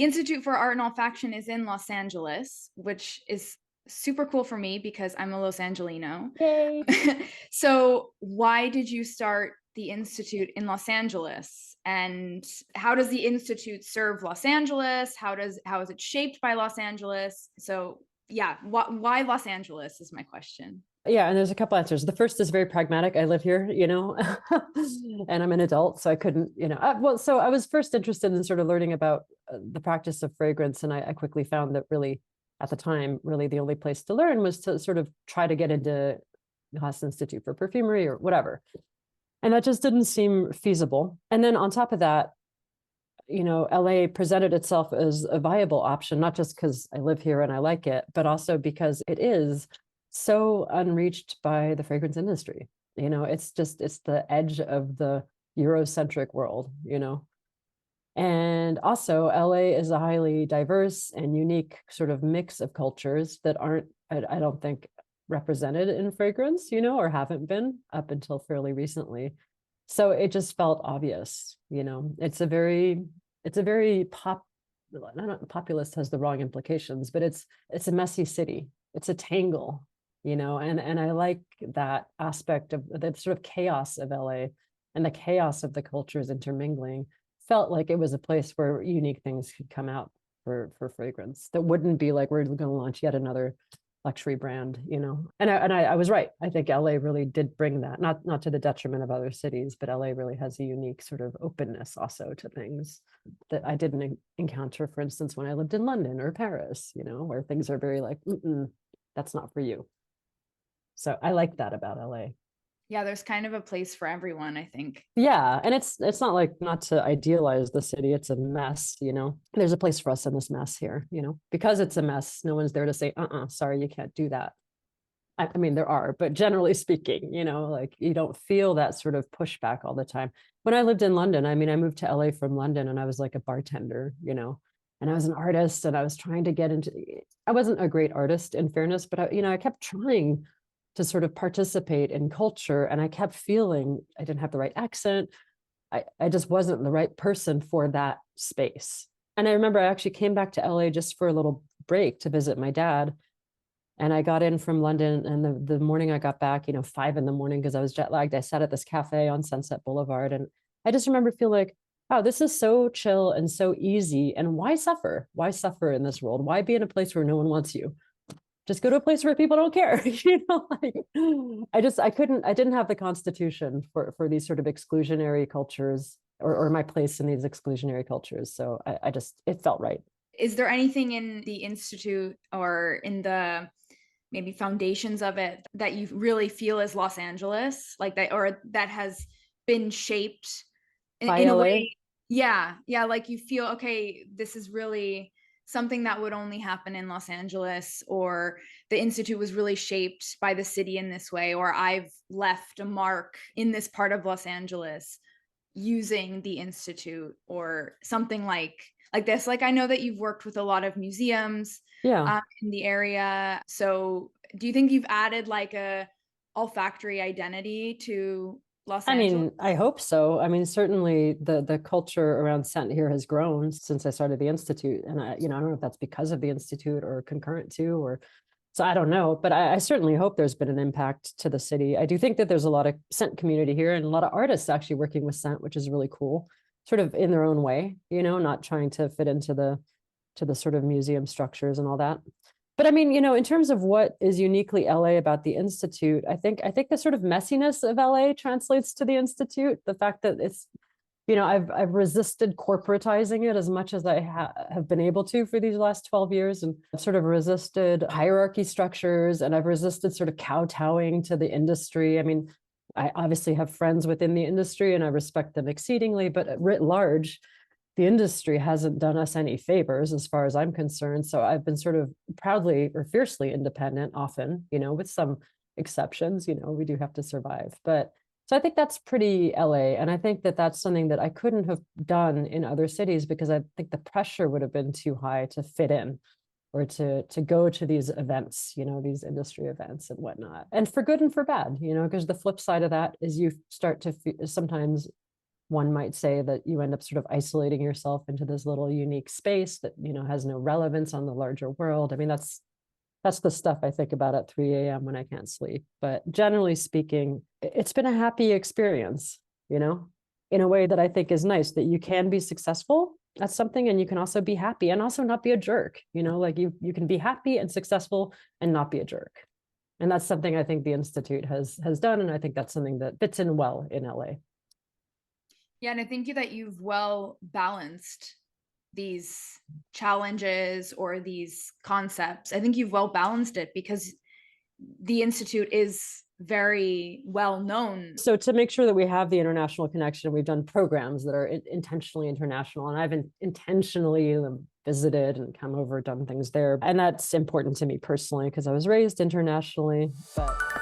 the Institute for Art and Olfaction is in Los Angeles, which is super cool for me because I'm a Los Angelino. Yay. So why did you start the Institute in Los Angeles? And how does the Institute serve Los Angeles? How is it shaped by Los Angeles? So yeah, why Los Angeles is my question. Yeah, and there's a couple answers. The first is very pragmatic. I live here, and I'm an adult, so I couldn't, so I was first interested in sort of learning about the practice of fragrance, and I quickly found that really, at the time, really the only place to learn was to sort of try to get into the Haas Institute for Perfumery or whatever. And that just didn't seem feasible. And then on top of that, LA presented itself as a viable option, not just because I live here and I like it, but also because it is so unreached by the fragrance industry. It's the edge of the Eurocentric world, And also, LA is a highly diverse and unique sort of mix of cultures that aren't, I don't think, represented in fragrance, or haven't been up until fairly recently. So it just felt obvious, It's a very populist has the wrong implications, but it's a messy city. It's a tangle, and I like that aspect of the sort of chaos of LA and the chaos of the cultures intermingling. Felt like it was a place where unique things could come out for fragrance that wouldn't be like we're going to launch yet another luxury brand, And I was right. I think LA really did bring that, not to the detriment of other cities, but LA really has a unique sort of openness also to things that I didn't encounter, for instance, when I lived in London or Paris, where things are very like, that's not for you. So I like that about LA. Yeah, there's kind of a place for everyone, I think. Yeah, and it's not like, not to idealize the city, it's a mess, There's a place for us in this mess here, because it's a mess. No one's there to say, sorry, you can't do that. I mean, there are, but generally speaking, like you don't feel that sort of pushback all the time. When I lived in London, I mean, I moved to LA from London and I was like a bartender, and I was an artist and I was trying to get into, I wasn't a great artist in fairness, but I kept trying to sort of participate in culture. And I kept feeling I didn't have the right accent. I just wasn't the right person for that space. And I remember I actually came back to LA just for a little break to visit my dad. And I got in from London, and the morning I got back, 5 a.m, because I was jet lagged, I sat at this cafe on Sunset Boulevard. And I just remember feeling like, wow, this is so chill and so easy. And why suffer? Why suffer in this world? Why be in a place where no one wants you? Just go to a place where people don't care. Like I didn't have the constitution for these sort of exclusionary cultures, or my place in these exclusionary cultures. So it felt right. Is there anything in the Institute or in the maybe foundations of it that you really feel is Los Angeles, like that, or that has been shaped in a way? Yeah. Like you feel, okay, this is really something that would only happen in Los Angeles, or the Institute was really shaped by the city in this way, or I've left a mark in this part of Los Angeles using the Institute, or something like this. Like, I know that you've worked with a lot of museums in the area. So do you think you've added like a olfactory identity to Los Angeles? I mean, I hope so. I mean, certainly the culture around scent here has grown since I started the Institute. And I don't know if that's because of the Institute or concurrent to, or so I don't know, but I certainly hope there's been an impact to the city. I do think that there's a lot of scent community here and a lot of artists actually working with scent, which is really cool, sort of in their own way, not trying to fit into the sort of museum structures and all that. But I mean, in terms of what is uniquely LA about the Institute, I think the sort of messiness of LA translates to the Institute. The fact that it's, I've resisted corporatizing it as much as I have been able to for these last 12 years, and I've sort of resisted hierarchy structures, and I've resisted sort of kowtowing to the industry. I mean, I obviously have friends within the industry and I respect them exceedingly, but writ large, the industry hasn't done us any favors as far as I'm concerned. So I've been sort of proudly or fiercely independent often, with some exceptions, we do have to survive. But so I think that's pretty LA. And I think that that's something that I couldn't have done in other cities, because I think the pressure would have been too high to fit in, or to go to these events, these industry events and whatnot. And for good and for bad, because the flip side of that is you start to sometimes one might say that you end up sort of isolating yourself into this little unique space that, has no relevance on the larger world. I mean, that's the stuff I think about at 3 a.m. when I can't sleep. But generally speaking, it's been a happy experience, in a way that I think is nice, that you can be successful at something and you can also be happy and also not be a jerk, like you can be happy and successful and not be a jerk. And that's something I think the Institute has done. And I think that's something that fits in well in LA. Yeah, and I think that you've well balanced these challenges or these concepts. I think you've well balanced it because the Institute is very well known. So to make sure that we have the international connection, we've done programs that are intentionally international, and I've intentionally visited and come over, done things there. And that's important to me personally because I was raised internationally. But